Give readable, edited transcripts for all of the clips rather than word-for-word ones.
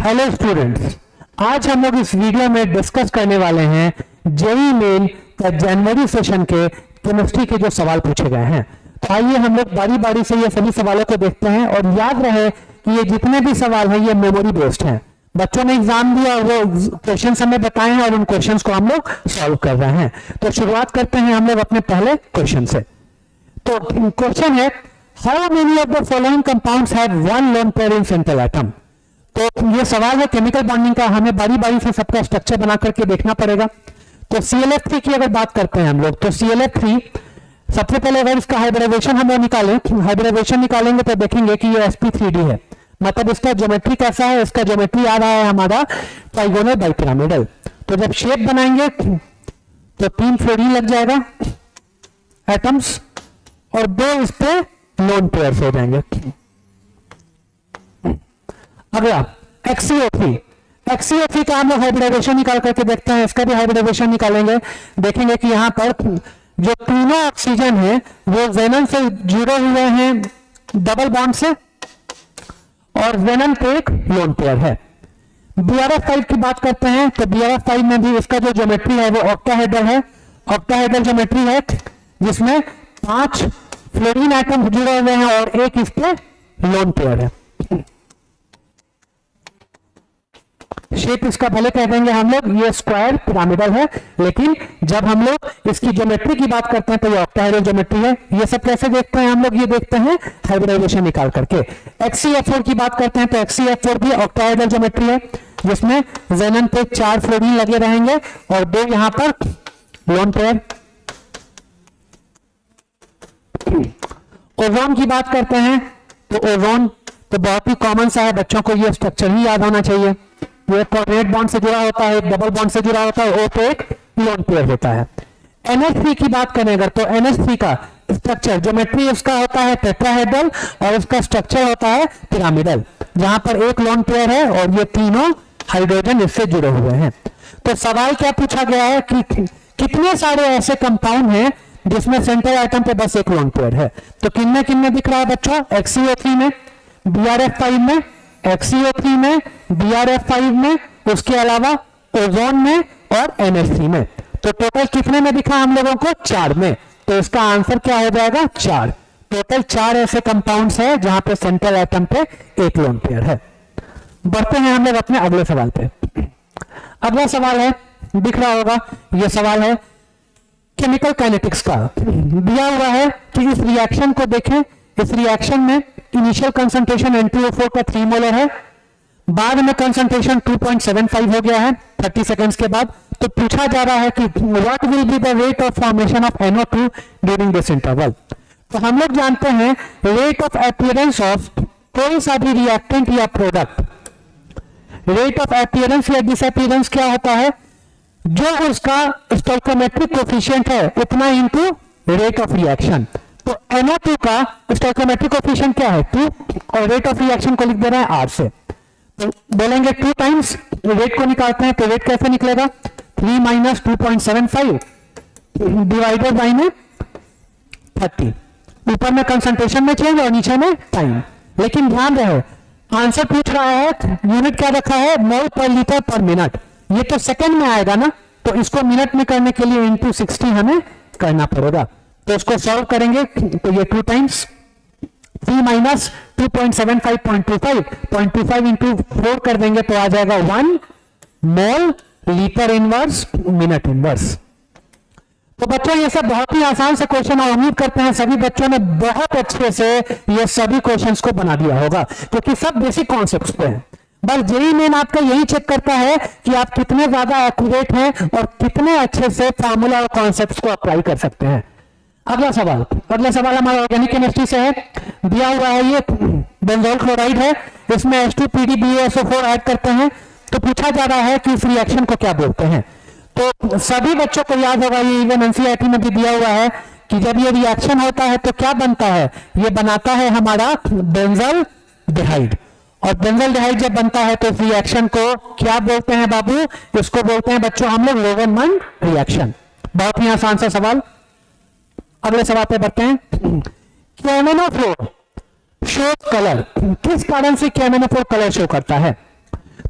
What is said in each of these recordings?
Hello students, आज हम लोग इस वीडियो में डिस्कस करने वाले हैं जेईई मेन का जनवरी सेशन के केमिस्ट्री के जो सवाल पूछे गए हैं। तो आइए हम लोग बारी बारी से ये सभी सवालों को देखते हैं और याद रहे कि ये जितने भी सवाल हैं ये मेमोरी बेस्ड हैं। बच्चों ने एग्जाम दिया और वो क्वेश्चन हमें बताए हैं और उन क्वेश्चंस को हम लोग सॉल्व कर रहे हैं। तो शुरुआत करते हैं हम लोग अपने पहले क्वेश्चन से। तो क्वेश्चन है, how many of the following compounds have one lone pair in central atom. तो ये सवाल है केमिकल बॉन्डिंग का, हमें बारी बारी से सबका स्ट्रक्चर बना करके देखना पड़ेगा। तो ClF3 की अगर बात करते हैं हम लोग, तो ClF3 सबसे पहले अगर इसका हाइब्रिडाइजेशन हम लोग हाइब्रिडाइजेशन निकालेंगे तो देखेंगे कि ये sp3d है। मतलब इसका ज्योमेट्री कैसा है, इसका ज्योमेट्री आ रहा है हमारा ट्राइगोनल बाइपिरामिडल। तो जब शेप बनाएंगे तो 3 फ्लोरीन लग जाएगा एटम्स और 2 इस पे लोन पेयर्स हो जाएंगे। अगला XCO3 का हम लोग हाइब्रिडाइजेशन निकाल करके देखते हैं। इसका भी हाइब्रिडाइजेशन निकालेंगे, देखेंगे कि यहाँ पर जो तीनों ऑक्सीजन है वो जेनन से जुड़े हुए हैं डबल बॉन्ड से और जेनन पे एक लोन पेयर है। BRF5 की बात करते हैं तो BRF5 में भी इसका जो ज्योमेट्री है वो ऑक्टाहेड्रल है। ऑक्टाहेड्रल ज्योमेट्री है जिसमें 5 फ्लोरीन एटम जुड़े हुए हैं और एक इस पे लोन पेयर है। शेप इसका भले कह देंगे हम लोग ये स्क्वायर पिरामिडल है, लेकिन जब हम लोग इसकी ज्योमेट्री की बात करते हैं तो ये ऑक्टाहेड्रल ज्योमेट्री है। ये सब कैसे देखते हैं हम लोग, ये देखते हैं हाइब्रिडाइजेशन निकाल करके। XCF4 की बात करते हैं तो XCF4 भी ऑक्टाहेड्रल ज्योमेट्री है जिसमें जेनन पे 4 फ्लोरीन लगे रहेंगे और 2 यहां पर लोन पेयर। ओजोन की बात करते हैं तो ओजोन तो बहुत ही कॉमन सा है, बच्चों को ये स्ट्रक्चर ही याद होना चाहिए। ये कोऑर्डिनेट बॉन्ड से जुड़ा होता है, डबल बॉन्ड से जुड़ा होता है, ओ पे एक लोन पेयर होता है। NH3 की बात करें अगर तो NH3 का स्ट्रक्चर ज्योमेट्री उसका होता है टेट्राहेड्रल और उसका स्ट्रक्चर होता है पिरामिडल, जहां पर एक लोन पेयर है और ये तीनों हाइड्रोजन इससे जुड़े हुए हैं। तो सवाल क्या पूछा गया है कि कितने सारे ऐसे कंपाउंड हैं जिसमें सेंट्रल एटम पे बस एक लोन पेयर है। तो किन में दिख रहा है बच्चों, XCO3 में, BRF5 में, XCO3 में, BRF5 में, उसके अलावा ओजोन में और NH3 में। तो टोटल कितने में दिखा हम लोगों को, 4 में। तो इसका आंसर क्या हो जाएगा, 4। टोटल 4 ऐसे कंपाउंड्स हैं जहां पे सेंट्रल एटम पे एक लोन पेयर है। बढ़ते हैं हम लोग अपने अगले सवाल पे। अगला सवाल है, दिख रहा होगा, यह सवाल है केमिकल काइनेटिक्स का। दिया हुआ है कि इस रिएक्शन को देखें, इस रिएक्शन में इनिशियल कंसंट्रेशन N2O4 का 3 मोलर है, बाद में कंसंट्रेशन 2.75 हो गया है 30 सेकंड्स के बाद। तो पूछा जा रहा है कि what will be the rate of formation of NO2 during this interval. तो हम लोग जानते हैं रेट ऑफ अपीयरेंस ऑफ कोई सा भी रिएक्टेंट या प्रोडक्ट, रेट ऑफ अपीयरेंस या डिसअपीयरेंस क्या होता है, जो उसका स्टोइकोमेट्रिक कोफिशिएंट है उतना इनटू रेट ऑफ रिएक्शन। तो NO2 का स्टोइकोमेट्रिक कोफिशिएंट क्या है, 2, और रेट ऑफ रिएक्शन को लिख दे रहे हैं R से। तो बोलेंगे 2 टाइम्स रेट को निकालते हैं तो रेट कैसे निकलेगा, 3 - 2.75 डिवाइडेड बाई में 30। ऊपर में कंसंट्रेशन में चेंज और नीचे में टाइम। लेकिन ध्यान रहे आंसर पूछ रहा है, यूनिट क्या रखा है, मोल पर लीटर पर मिनट। ये तो सेकंड में आएगा ना, तो इसको मिनट में करने के लिए इंटू 60 हमें करना पड़ेगा। तो इसको सॉल्व करेंगे तो ये 2 टाइम्स 3 - 2.75 इंटू 4 कर देंगे तो आ जाएगा 1 mole litre inverse minute inverse. तो बच्चों ये सब बहुत ही आसान से क्वेश्चन है, उम्मीद करते हैं सभी बच्चों ने बहुत अच्छे से ये सभी क्वेश्चंस को बना दिया होगा क्योंकि सब बेसिक कॉन्सेप्ट्स पे हैं। बस जेईई मेन आपका यही चेक करता है कि आप कितने ज्यादा एक्यूरेट हैं और कितने अच्छे से फॉर्मूला और कॉन्सेप्ट्स को अप्लाई कर सकते हैं। अगला सवाल हमारा ऑर्गेनिक केमिस्ट्री से है। दिया हुआ है ये बेंजोल क्लोराइड है, इसमें H2PDBaSO4 ऐड करते हैं। तो पूछा जा रहा है कि इस रिएक्शन को क्या बोलते हैं। तो सभी बच्चों को याद होगा, ये इवन NCERT में भी दिया हुआ है कि जब ये रिएक्शन होता है तो क्या बनता है, ये बनाता है हमारा बेंजल्डिहाइड। और बेंजल्डिहाइड जब बनता है तो इस रिएक्शन को क्या बोलते हैं बाबू, इसको बोलते हैं बच्चों हम लोग रोवेनमन रिएक्शन। बहुत ही आसान सा सवाल। अगले सवाल पे बढ़ते हैं। KMnO4 शोज कलर, किस कारण से KMnO4 कलर शो करता है।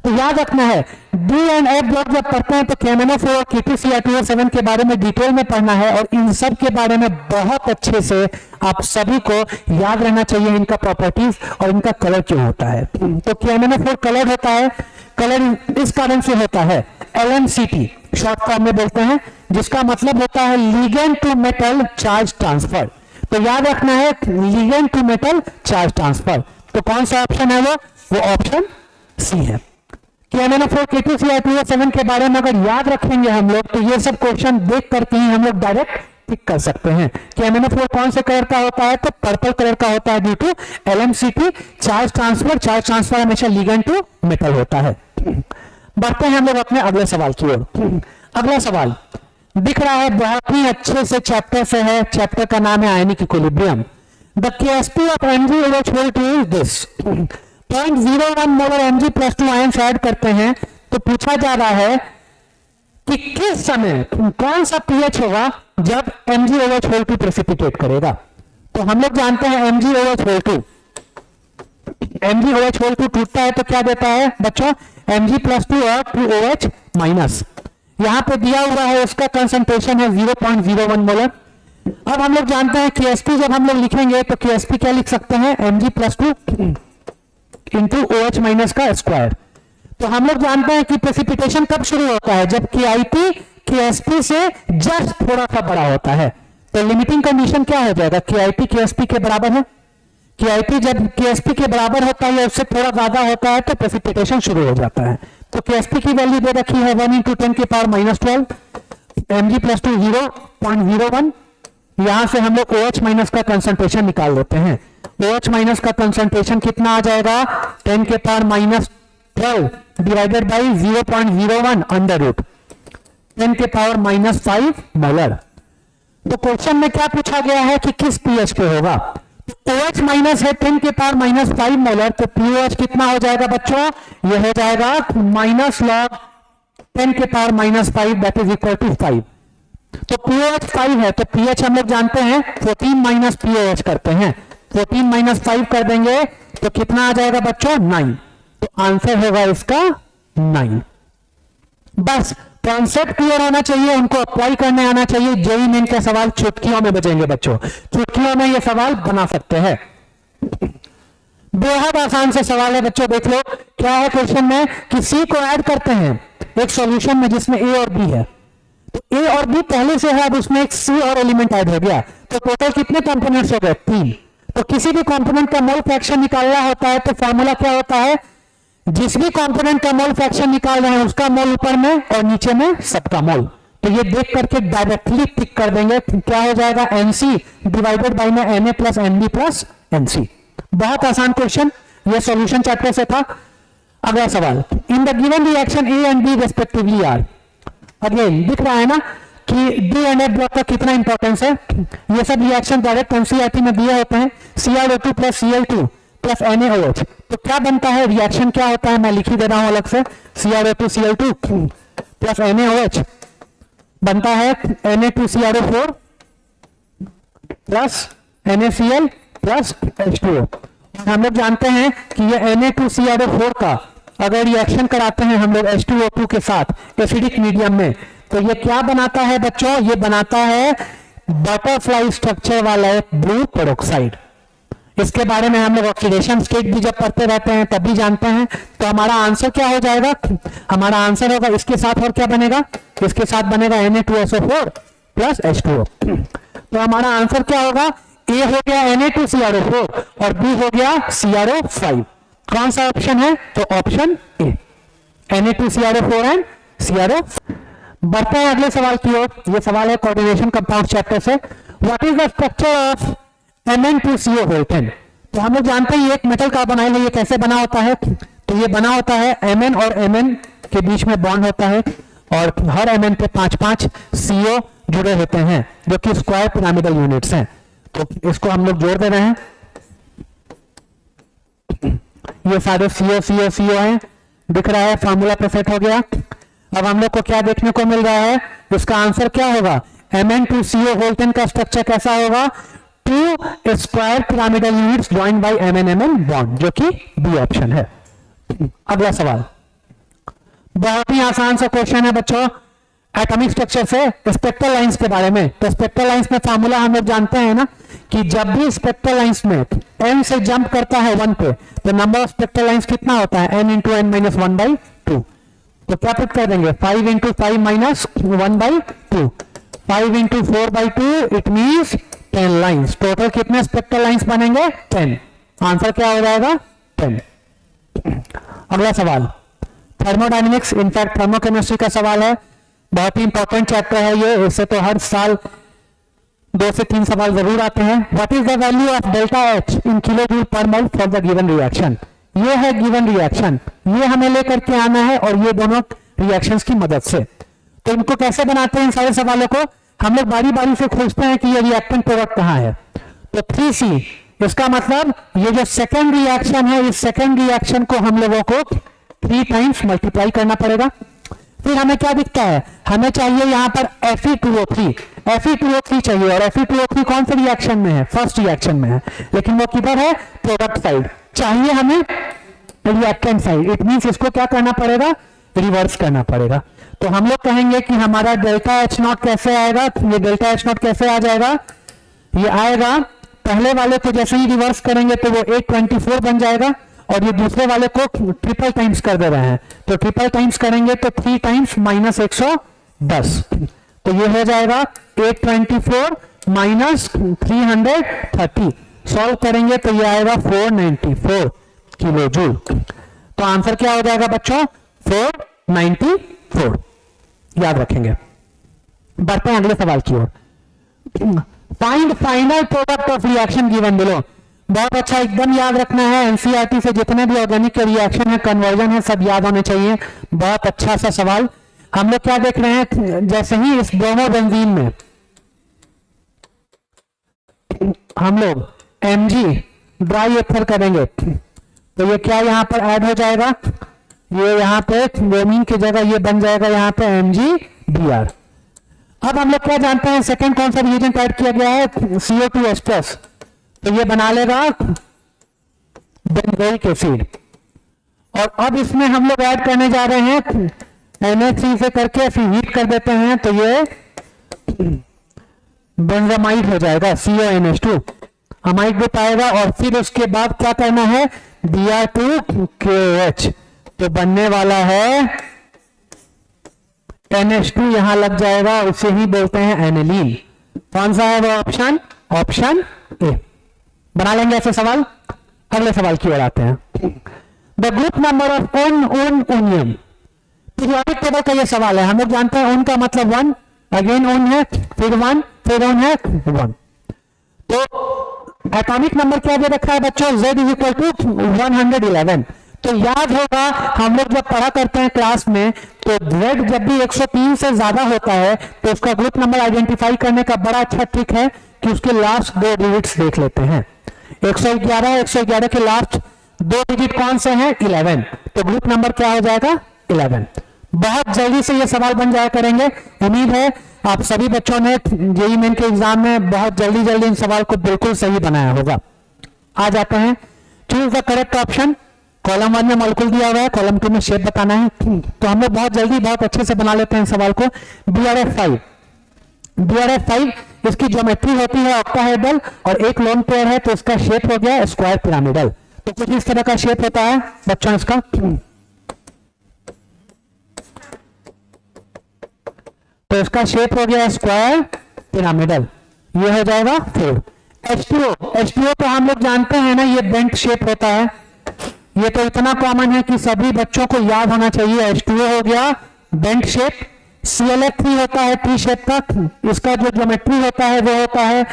तो याद रखना है डी एंड एफ ब्लॉक जब पढ़ते हैं तो KMnO4 और K2Cr2O7 के बारे में डिटेल में पढ़ना है और इन सब के बारे में बहुत अच्छे से आप सभी को याद रहना चाहिए इनका प्रॉपर्टीज और इनका कलर क्यों होता है। तो KMnO4 कलर होता है, कलर इस कारण से होता है LMCT शॉर्ट फॉर्म में बोलते हैं, जिसका मतलब होता है ligand to metal charge transfer. तो याद रखना है ligand to metal charge transfer. तो कौन सा ऑप्शन है वो ऑप्शन सी है। KMnO4 K2Cr2O7 के बारे में अगर याद रखेंगे हम लोग तो ये सब क्वेश्चन देख करके ही हम लोग डायरेक्ट टिक कर सकते हैं। KMnO4 कौन से कलर का होता है तो पर्पल कलर का होता है due to LMCT charge transfer. Charge transfer हमेशा लिगेंड टू मेटल होता है। बढ़ते हैं हम लोग अपने अगले सवाल की ओर। अगला सवाल दिख रहा है बहुत ही अच्छे से चैप्टर से है, चैप्टर का नाम है ionic equilibrium. The KSP of MgOH2 is this. 0.01 molar Mg+2 ions add करते हैं तो पूछा जा रहा है कि किस समय कौन सा pH होगा जब MgOH2 प्रेसिपिटेट करेगा। तो हम लोग जानते हैं MgOH2 टूटता है तो क्या देता है बच्चों Mg+2 और 2OH-। यहां पे दिया हुआ है उसका कंसंट्रेशन है 0.01 मोलर। अब हम लोग जानते हैं KSP जब हम लोग लिखेंगे तो KSP क्या लिख सकते हैं Mg+2 इंटू OH- का स्क्वायर। तो हम लोग जानते हैं कि प्रेसिपिटेशन कब शुरू होता है जब KIP KSP से जस्ट थोड़ा सा बड़ा होता है। तो लिमिटिंग कंडीशन क्या हो जाएगा KIP KSP के बराबर है। KIP जब KSP के बराबर होता है या उससे थोड़ा ज्यादा होता है तो प्रेसिपिटेशन शुरू हो जाता है। तो KSP की वैल्यू दे रखी है 1 × 10⁻12 Mg+2 0.01। यहां से हम लोग OH- का कंसंट्रेशन निकाल लेते हैं। OH- का कंसंट्रेशन कितना आ जाएगा 10⁻12 divided by 0.01 under root 10⁻5 molar. तो क्वेश्चन में क्या पूछा गया है कि किस pH पे होगा। तो OH- है 10⁻5 मोलर तो POH कितना हो जाएगा बच्चों, यह हो जाएगा -log 10⁻5 that is equal to 5। तो POH 5 है तो pH हम लोग जानते हैं 14 - POH करते हैं 14 - 5 कर देंगे तो कितना आ जाएगा बच्चों 9। तो आंसर होगा इसका 9। बस कॉन्सेप्ट क्लियर होना चाहिए, उनको अप्लाई करने आना चाहिए। जेईई मेन के सवाल चुटकियों में बचेंगे बच्चों, चुटकियों में ये सवाल बना सकते हैं। बेहद आसान से सवाल है बच्चों, देख लो क्या है क्वेश्चन में कि सी को ऐड करते हैं एक सॉल्यूशन में जिसमें ए और बी है। तो ए और बी पहले से है, अब उसमें एक सी और एलिमेंट ऐड हो गया तो टोटल कितने कंपोनेंट्स हो गए 3। तो किसी भी कंपोनेंट का मोल फ्रैक्शन निकालना होता है तो फॉर्मूला क्या होता है, जिस भी कंपोनेंट का मोल फ्रैक्शन निकाल रहे हैं उसका मोल ऊपर में और नीचे में सबका मोल। तो ये देख करके डायरेक्टली टिक कर देंगे, क्या हो जाएगा NC डिवाइडेड बाई में Na plus NB plus NC। बहुत आसान क्वेश्चन, ये सॉल्यूशन चैप्टर से था। अगला सवाल, in the given reaction A and B respectively are. Again दिख रहा है ना कि डी एंड एफ ब्लॉक का कितना इंपॉर्टेंस है। ये सब रिएक्शन डायरेक्ट एनसीईआरटी में दिए होते हैं। CrO2 plus Cl2 plus NaOH। तो क्या बनता है, रिएक्शन क्या होता है, मैं लिख ही दे रहा हूं अलग से। CrO2 Cl2 प्लस NaOH बनता है Na2CrO4 plus NaCl plus H2O। हम लोग जानते हैं कि ये Na2CrO4 का अगर रिएक्शन कराते हैं हम लोग H2O2 के साथ एसिडिक मीडियम में तो ये क्या बनाता है बच्चों, ये बनाता है बटरफ्लाई स्ट्रक्चर वाला ब्लू पेरोक्साइड। इसके बारे में हम लोग ऑक्सीडेशन स्टेट भी जब पढ़ते रहते हैं तब भी जानते हैं। तो हमारा आंसर क्या हो जाएगा, हमारा आंसर होगा इसके साथ और क्या बनेगा, इसके साथ बनेगा Na2SO4 प्लस H2O। तो हमारा आंसर क्या होगा, ए हो गया Na2CrO4 और बी हो गया CrO5। कौन सा ऑप्शन है, तो option A Na2CrO4 and CrO। बढ़ते हैं अगले सवाल की ओर। ये सवाल है कोऑर्डिनेशन कंपाउंड चैप्टर से। What is the structure of Mn2CO10। तो हम लोग जानते हैं ये एक मेटल कार्बोनाइल है, ये कैसे बना होता है, तो ये बना होता है Mn और Mn के बीच में बॉन्ड होता है और हर Mn पे 5-5 CO जुड़े होते हैं जो कि स्क्वायर पिरामिडल यूनिट्स हैं। तो इसको हम लोग जोड़ दे रहे हैं, ये सारे CO हैं, दिख रहा है, फार्मूला पे सेट हो गया। अब हम लोग को क्या देखने को मिल रहा है, इसका आंसर क्या होगा, Mn2CO10 का स्ट्रक्चर कैसा होगा, 2 square pyramidal units joined bye MnMn bond, जो कि बी ऑप्शन है। अगला सवाल, बहुत ही आसान सा क्वेश्चन है बच्चों, एटॉमिक स्ट्रक्चर से स्पेक्ट्रल लाइंस के बारे में। तो स्पेक्ट्रल लाइंस में फार्मूला हम लोग जानते हैं ना कि जब भी स्पेक्ट्रल लाइंस में n से जंप करता है 1 पे, तो नंबर ऑफ स्पेक्ट्रल लाइंस कितना होता है, n इंटू एन माइनस 1/2। तो क्या पुट कर देंगे, 5 into 5 minus 1/2, 5 into 4/2, it means 10 lines. Total कितने स्पेक्ट्रल लाइंस बनेंगे, 10। आंसर क्या हो जाएगा, 10। अगला सवाल थर्मोडायनेमिक्स, इनफैक्ट थर्मोकेमिस्ट्री का सवाल है, बहुत ही इंपॉर्टेंट चैप्टर है ये, इससे तो हर साल 2 से 3 सवाल जरूर आते हैं। What is the value of delta H in kilo joule पर मोल फॉर द गिवन रिएक्शन। ये है गिवन रिएक्शन, ये हमें लेकर के आना है और ये दोनों रिएक्शंस की मदद से। तो इनको कैसे बनाते हैं इन सारे सवालों को, हम लोग बारी बारी से खोजते हैं कि ये रिएक्टेंट प्रोडक्ट कहाँ है। तो 3C, इसका मतलब ये जो सेकेंड रिएक्शन है, इस सेकेंड रिएक्शन को हम लोगों को 3 टाइम्स मल्टीप्लाई करना पड़ेगा। फिर हमें क्या दिखता है, हमें चाहिए यहाँ पर Fe2O3, Fe2O3 चाहिए, और Fe2O3 कौन से रिएक्शन में है, फर्स्ट रिएक्शन में है, लेकिन वो किधर है, प्रोडक्ट साइड। चाहिए हमें रिएक्टेंट साइड, इट मींस इसको क्या करना पड़ेगा, रिवर्स करना पड़ेगा। तो हम लोग कहेंगे कि हमारा डेल्टा एच नॉट कैसे आएगा, ये डेल्टा एच नॉट कैसे आ जाएगा, ये आएगा पहले वाले को जैसे ही रिवर्स करेंगे तो वो 824 बन जाएगा, और ये दूसरे वाले को ट्रिपल टाइम्स कर दे रहे हैं, तो ट्रिपल टाइम्स करेंगे तो 3 टाइम्स माइनस 110, तो ये हो जाएगा 824 माइनस 330, सॉल्व करेंगे तो ये आएगा 494 किलो जूल। तो आंसर क्या हो जाएगा बच्चों, 494, याद रखेंगे। बढ़ते हैं अगले सवाल की ओर। Find final product of reaction given below. बहुत अच्छा, एकदम याद रखना है, एनसीईआरटी से जितने भी ऑर्गेनिक के रिएक्शन है, कन्वर्जन है, सब याद होने चाहिए। बहुत अच्छा सा सवाल। हम लोग क्या देख रहे हैं, जैसे ही इस ब्रोमो बेंजीन में हम लोग Mg ड्राई एथर करेंगे तो ये क्या यहाँ पर ऐड हो जाएगा, ये यहाँ पे ब्रोमीन की जगह ये बन जाएगा यहाँ पे MgBr। अब हम लोग क्या जानते हैं, सेकेंड कौन सा रिएजेंट ऐड किया गया है, CO2H+, तो ये बना लेगा बेंजोइक एसिड। और अब इसमें हम लोग ऐड करने जा रहे हैं NH3 से करके फिर हीट कर देते हैं तो ये बेंजामाइड हो जाएगा, CONH2 अमाइड ग्रुप आएगा। और फिर उसके बाद क्या करना है, Br2KOH, तो बनने वाला है NH2 यहां लग जाएगा, उसे ही बोलते हैं एनिलीन। कौन सा है वो ऑप्शन, ऑप्शन ए। बना लेंगे ऐसे सवाल। अगले सवाल की ओर आते हैं। The group number of onium, periodic table का ये सवाल है। हम लोग जानते हैं ओन का मतलब 1, अगेन ओन है, फिर 1, फिर ओन है 1। तो एटॉमिक नंबर क्या दे रखा है बच्चों, Z इज इक्वल टू 111। तो याद होगा हम लोग जब पढ़ा करते हैं क्लास में, तो Z जब भी 103 से ज्यादा होता है तो उसका ग्रुप नंबर आइडेंटिफाई करने का बड़ा अच्छा ट्रिक है कि उसके लास्ट 2 डिजिट्स देख लेते हैं। 111 के लास्ट 2 डिजिट कौन से हैं, 11, तो ग्रुप नंबर क्या हो जाएगा, 11। बहुत जल्दी से ये सवाल बन जाया करेंगे। उम्मीद है आप सभी बच्चों ने जेईई मेन के एग्जाम में बहुत जल्दी जल्दी इन सवाल को बिल्कुल सही बनाया होगा। आ जाते हैं, choose the correct option. Column 1 में मॉलिक्यूल दिया हुआ है, कॉलम 2 में शेप बताना है, तो हम लोग बहुत जल्दी बहुत अच्छे से बना लेते हैं सवाल को। BRF5 इसकी ज्योमेट्री होती है ऑक्टाहेड्रल और एक लोन पेयर है, तो इसका शेप हो गया स्क्वायर पिरामिडल। तो कुछ इस तरह का शेप होता है बच्चों इसका। तो इसका शेप हो गया स्क्वायर पिरामिडल, ये हो जाएगा 4। H2O तो हम लोग जानते हैं ना, ये बेंट शेप होता है। ये तो इतना कॉमन है कि सभी बच्चों को याद होना चाहिए। H2O हो गया बेंट शेप। ClF3 होता है टी शेप का, इसका जो ज्योमेट्री होता है वो होता है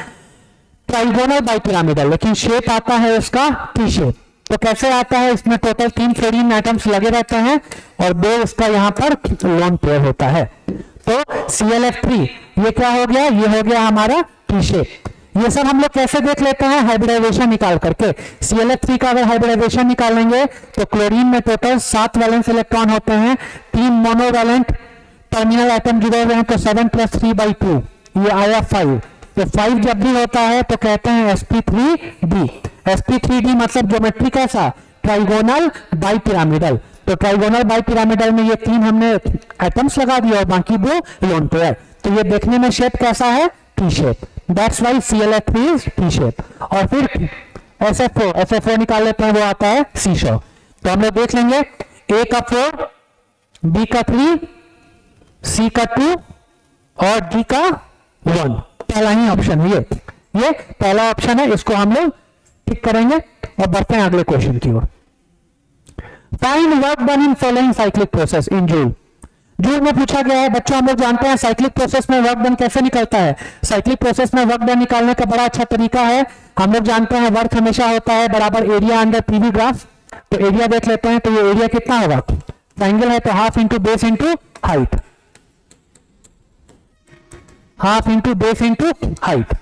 ट्राइगोनल बाइपिरामिडल, लेकिन शेप आता है इसका टी शेप। तो कैसे आता है, इसमें टोटल 3 फ्लोरीन एटम्स लगे रहते हैं और 2 इसका यहाँ पर लोन पेयर होता है। तो ClF3 ये क्या हो गया, ये हो गया हमारा टी शेप। ये सब हम लोग कैसे देख लेते हैं, हाइब्रिडाइजेशन निकाल करके। ClF3 का अगर हाइब्रिडाइजेशन निकालेंगे तो क्लोरीन में टोटल 7 वैलेंस इलेक्ट्रॉन होते हैं, 3 मोनोवैलेंट टर्मिनल एटम जुड़े हुए हैं, तो 7 + 3/2 ये आया 5। तो 5 जब भी होता है तो कहते हैं sp3d। sp3d मतलब ज्योमेट्री कैसा, ट्राइगोनल बाइपिरामिडल। तो ट्राइगोनल बाइपिरामिडल में ये 3 हमने एटम्स लगा दिया और बाकी 2 लोन पेयर। तो ये देखने में शेप कैसा है? T shape. That's why ClF3 is T shape. और फिर SF4 निकाल लेते हैं, वो आता है सीशो। तो हम लोग देख लेंगे A का 4, B का 3, C का 2 और D का 1। पहला ही ऑप्शन है ये पहला ऑप्शन है, इसको हम लोग टिक करेंगे और बढ़ते हैं अगले क्वेश्चन की ओर। Find work done in following cyclic process in जूल। जूल में पूछा गया है बच्चों, हम लोग जानते हैं साइक्लिक प्रोसेस में वर्क डन कैसे निकलता है। साइक्लिक प्रोसेस में वर्क डन निकालने का बड़ा अच्छा तरीका है, हम लोग जानते हैं वर्क हमेशा होता है बराबर एरिया अंडर पीवी ग्राफ। तो एरिया देख लेते हैं, तो ये एरिया कितना होगा? ट्राइंगल है तो half into base into height, half into base into height.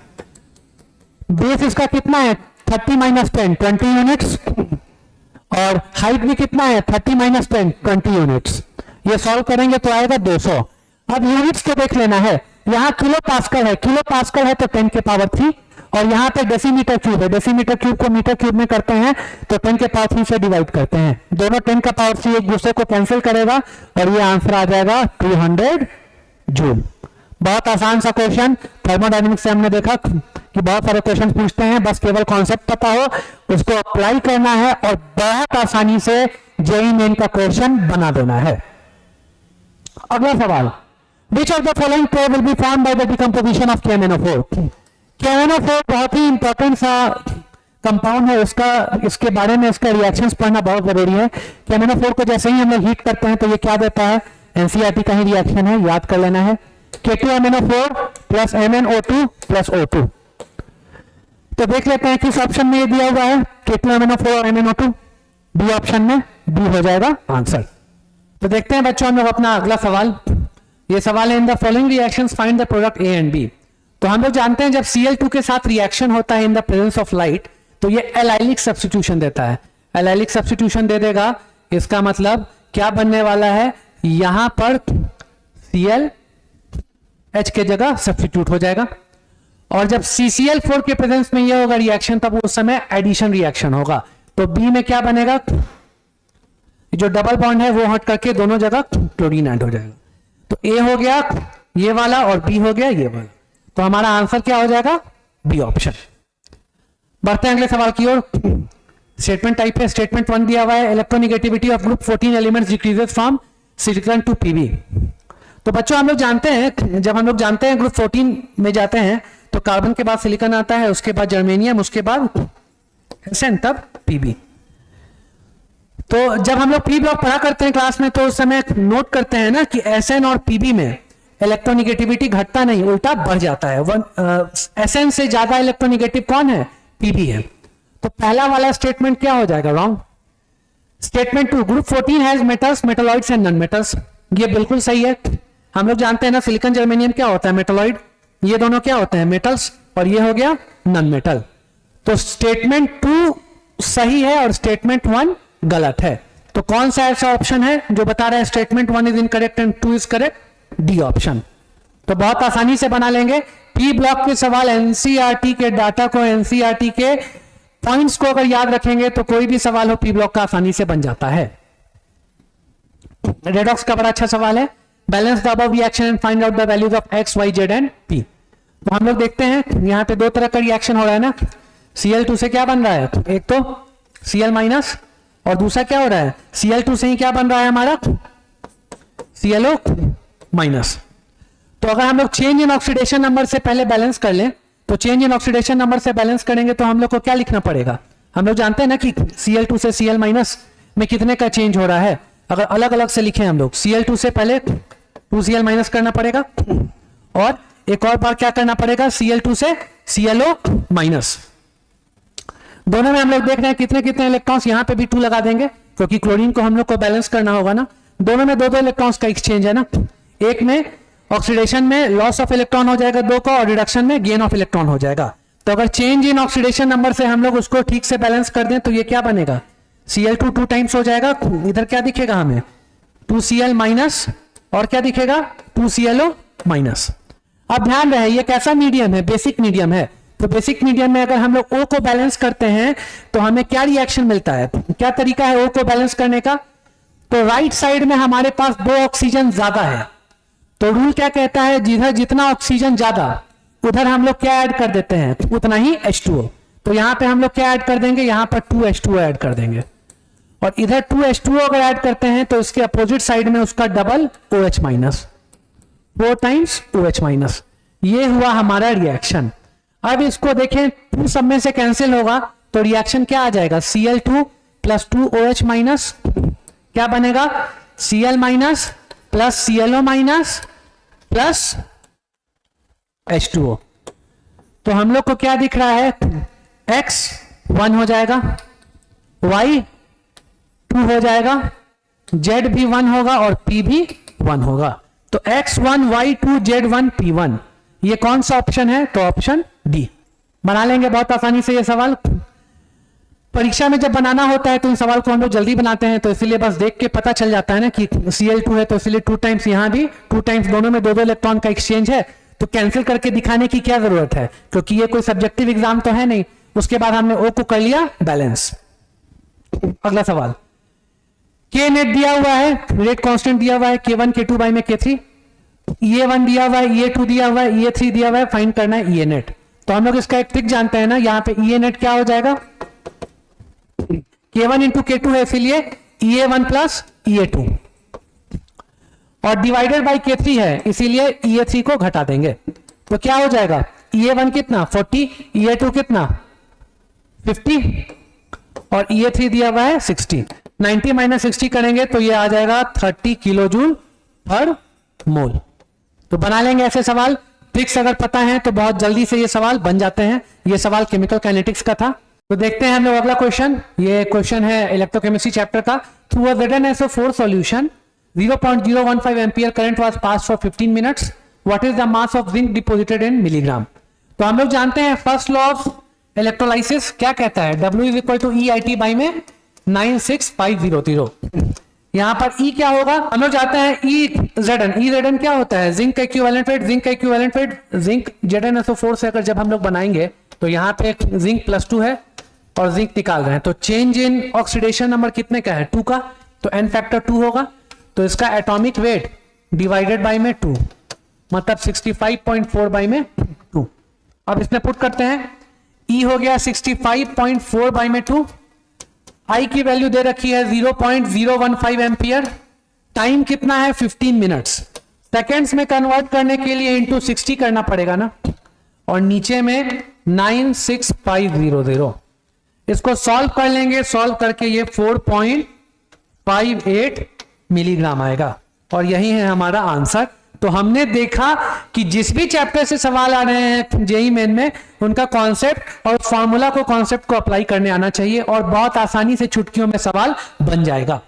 Base इसका कितना है? 30 माइनस 10 20 यूनिट्स, और हाइट भी कितना है? 30 माइनस 10 20 यूनिट्स। ये सॉल्व करेंगे तो आएगा 200। अब यूनिट्स को देख लेना है, यहां किलो पास्कल है, किलो पास्कल है तो 10 के पावर 3, और यहां पे डेसीमीटर क्यूब है, डेसीमीटर क्यूब को मीटर क्यूब में करते हैं तो 10 के पावर 3 से डिवाइड करते हैं। दोनों 10 का पावर 3 एक दूसरे को कैंसिल करेगा और ये आंसर आ जाएगा 200 जूल। बहुत आसान सा क्वेश्चन। थर्मोडायनेमिक्स से हमने देखा कि बहुत सारे क्वेश्चन पूछते हैं, बस केवल कॉन्सेप्ट पता हो, उसको अप्लाई करना है और बहुत आसानी से जेईई मेन का क्वेश्चन बना देना है। अगला सवाल, which of the following pair will be formed by the decomposition of KMnO4। KMnO4 बहुत ही इंपॉर्टेंट सा कंपाउंड है, इसके बारे में इसका रिएक्शंस पढ़ना बहुत जरूरी है। KMnO4 को जैसे ही हम लोग हीट करते हैं तो ये क्या देता है? NCERT का ही रिएक्शन है, याद कर लेना है। K2MnO4 plus MnO2 plus O2। तो देख लेते हैं किस ऑप्शन में ये दिया हुआ है, K2MnO4 और MnO2। बी ऑप्शन में, बी हो जाएगा आंसर। तो देखते हैं बच्चों हम लोग अपना अगला सवाल। ये सवाल है, in the following reactions find the product A and B। तो हम लोग जानते हैं जब Cl2 के साथ रिएक्शन होता है in the presence of light तो ये एलाइलिक सब्स्टिट्यूशन देता है। एलाइलिक सब्स्टिट्यूशन दे देगा, इसका मतलब क्या बनने वाला है? यहां पर Cl H के जगह सब्स्टिट्यूट हो जाएगा, और जब CCl4 के प्रेजेंस में ये होगा रिएक्शन तब उस समय एडिशन रिएक्शन होगा। तो B में क्या बनेगा? जो डबल बॉन्ड है वो हट करके दोनों जगह क्लोरीन ऐड हो जाएगा। तो A हो गया ये वाला और B हो गया ये वाला। तो हमारा आंसर क्या हो जाएगा? B option. बढ़ते हैं अगले सवाल की ओर। स्टेटमेंट टाइप है, स्टेटमेंट 1 दिया हुआ है, electronegativity of group 14 elements decreases from silicon to Pb। तो बच्चों हम लोग जानते हैं, जब हम लोग जानते हैं ग्रुप 14 में जाते हैं तो कार्बन के बाद सिलिकॉन आता है, उसके बाद जर्मेनियम, उसके बाद SN, तब Pb। तो जब हम लोग पी ब्लॉक पढ़ा करते हैं क्लास में तो उस समय नोट करते हैं ना कि SN और Pb में इलेक्ट्रोनिगेटिविटी घटता नहीं, उल्टा बढ़ जाता है। SN से ज्यादा इलेक्ट्रोनिगेटिव कौन है? Pb है। तो पहला वाला स्टेटमेंट क्या हो जाएगा? Wrong. Statement 2, group 14 has metals, metalloids and non metals. ये बिल्कुल सही है। हम लोग जानते हैं ना सिलिकॉन जर्मेनियम क्या होता है? मेटलॉइड। ये दोनों क्या होते हैं? मेटल्स। और ये हो गया नॉन मेटल। तो स्टेटमेंट 2 सही है और स्टेटमेंट 1 गलत है। तो कौन सा ऐसा ऑप्शन है जो बता रहा है statement 1 is incorrect and 2 is correct? D option. तो बहुत आसानी से बना लेंगे। पी ब्लॉक के सवाल एनसीईआरटी के डाटा को, एनसीईआरटी के पॉइंट्स को अगर याद रखेंगे तो कोई भी सवाल हो पी ब्लॉक का आसानी से बन जाता है। रेडॉक्स का बड़ा अच्छा सवाल है, balance the above reaction and find out the values of X Y Z and P. तो हम लोग देखते हैं यहां पे दो तरह का रिएक्शन हो रहा है ना। Cl2 से क्या बन रहा है? एक तो Cl माइनस, और दूसरा क्या हो रहा है? Cl2 से ही क्या बन रहा है हमारा? ClO minus. तो अगर हम लोग चेंज इन ऑक्सीडेशन नंबर से पहले बैलेंस कर लें तो चेंज इन ऑक्सीडेशन नंबर से बैलेंस करेंगे तो हम लोग को क्या लिखना पड़ेगा? हम लोग जानते हैं ना कि Cl2 से Cl माइनस में कितने का चेंज हो रहा है। अगर अलग अलग से लिखे हम लोग Cl2 से पहले 2Cl माइनस करना पड़ेगा और एक और बार क्या करना पड़ेगा? Cl2 से ClO माइनस। दोनों में हम लोग देख रहे हैं कितने कितने इलेक्ट्रॉन्स, यहां पे भी 2 लगा देंगे क्योंकि क्लोरीन को हम लोग को बैलेंस करना होगा ना। दोनों में दो इलेक्ट्रॉन्स का एक्सचेंज है ना। एक में ऑक्सीडेशन में लॉस ऑफ इलेक्ट्रॉन हो जाएगा 2 का और रिडक्शन में गेन ऑफ इलेक्ट्रॉन हो जाएगा। तो अगर चेंज इन ऑक्सीडेशन नंबर से हम लोग उसको ठीक से बैलेंस कर दें तो ये क्या बनेगा? Cl2 2 टाइम्स हो जाएगा। इधर क्या दिखेगा हमें? 2Cl माइनस, और क्या दिखेगा? 2ClO minus. अब ध्यान रहे ये कैसा मीडियम है? बेसिक मीडियम है। तो बेसिक मीडियम में अगर हम लोग O को बैलेंस करते हैं तो हमें क्या रिएक्शन मिलता है? क्या तरीका है O को बैलेंस करने का? तो राइट साइड में हमारे पास 2 ऑक्सीजन ज्यादा है, तो रूल क्या कहता है, जिधर जितना ऑक्सीजन ज्यादा उधर हम लोग क्या ऐड कर देते हैं, उतना ही H2O। तो यहां पे हम लोग क्या ऐड कर देंगे, यहां पर 2H2O ऐड कर देंगे, और इधर 2H2O अगर ऐड करते हैं तो इसके अपोजिट साइड में उसका double OH minus, 4 times OH minus. ये हुआ हमारा रिएक्शन। अब इसको देखें, 2 सब में से कैंसिल होगा तो रिएक्शन क्या आ जाएगा, Cl2 प्लस 2OH माइनस, क्या बनेगा, Cl minus plus ClO minus plus H2O। तो हम लोग को क्या दिख रहा है, X 1 हो जाएगा, Y 2 हो जाएगा, Z भी 1 होगा और P भी 1 होगा। तो X1 Y2 Z1 P1, ये कौन सा ऑप्शन है, तो ऑप्शन डी। बना लेंगे बहुत आसानी से ये सवाल। परीक्षा में जब बनाना होता है तो इन सवाल को हम लोग जल्दी बनाते हैं, तो इसीलिए बस देख के पता चल जाता है ना कि Cl2 है तो इसलिए 2 टाइम्स, यहां भी 2 टाइम्स, दोनों में 2-2 इलेक्ट्रॉन का एक्सचेंज है, तो कैंसिल करके दिखाने की क्या जरूरत है, क्योंकि ये कोई सब्जेक्टिव एग्जाम तो है नहीं। उसके बाद हमने O को कर लिया बैलेंस। अगला सवाल, K नेट दिया हुआ है, रेट कांस्टेंट दिया हुआ है K1 K2 बाई में K3, E1 दिया हुआ है, E2 दिया हुआ है, E3 दिया हुआ है, फाइंड करना है E नेट। तो हम लोग इसका एक ट्रिक जानते हैं ना, यहाँ पे E नेट क्या हो जाएगा, K1 इंटू K2 है इसीलिए EA1 प्लस EA2, और डिवाइडेड बाई K3 है इसीलिए EA3 को घटा देंगे। तो क्या हो जाएगा, EA1 कितना 40, EA2 कितना 50 और EA3 दिया हुआ है 60। 90 माइनस 60 करेंगे तो ये आ जाएगा 30 किलो जूल पर मोल। तो बना लेंगे ऐसे सवाल। ट्रिक्स अगर पता है तो बहुत जल्दी से ये सवाल बन जाते हैं। ये सवाल केमिकल काइनेटिक्स का था। तो देखते हैं हम लोग अगला क्वेश्चन। ये क्वेश्चन है इलेक्ट्रोकेमिस्ट्री चैप्टर का। Through a ZnSO4 solution 0.015 ampere current was pass for 15 minutes. What is the mass of zinc deposited in milligram. तो हम लोग जानते हैं फर्स्ट लॉ ऑफ इलेक्ट्रोलाइसिस क्या कहता है, W is equal to EIT by में 96500। यहां पर E क्या होगा, हम लोग जानते हैं EZn क्या होता है, जिंक का इक्विवेलेंट वेट। जिंक का इक्विवेलेंट वेट जिंक ZnSO4 से अगर जब हम लोग बनाएंगे तो यहाँ पे जिंक +2 है और जिंक निकाल रहे हैं, तो चेंज इन ऑक्सीडेशन नंबर कितने का है 2 का, तो n फैक्टर 2 होगा। तो इसका एटॉमिक वेट डिवाइडेड बाय में 2 मतलब 65.4 बाय में 2। अब इसमें पुट करते हैं, E हो गया 65.4 बाय में 2, I की वैल्यू दे रखी है 0.015 एम्पियर, टाइम कितना है 15 मिनट्स। सेकेंड्स में कन्वर्ट करने के लिए इंटू 60 करना पड़ेगा ना, और नीचे में 96500। इसको सॉल्व कर लेंगे, सॉल्व करके ये 4.58 मिलीग्राम आएगा और यही है हमारा आंसर। तो हमने देखा कि जिस भी चैप्टर से सवाल आ रहे हैं जेईई मेन में, उनका कॉन्सेप्ट और फॉर्मूला को कॉन्सेप्ट को अप्लाई करने आना चाहिए और बहुत आसानी से चुटकियों में सवाल बन जाएगा।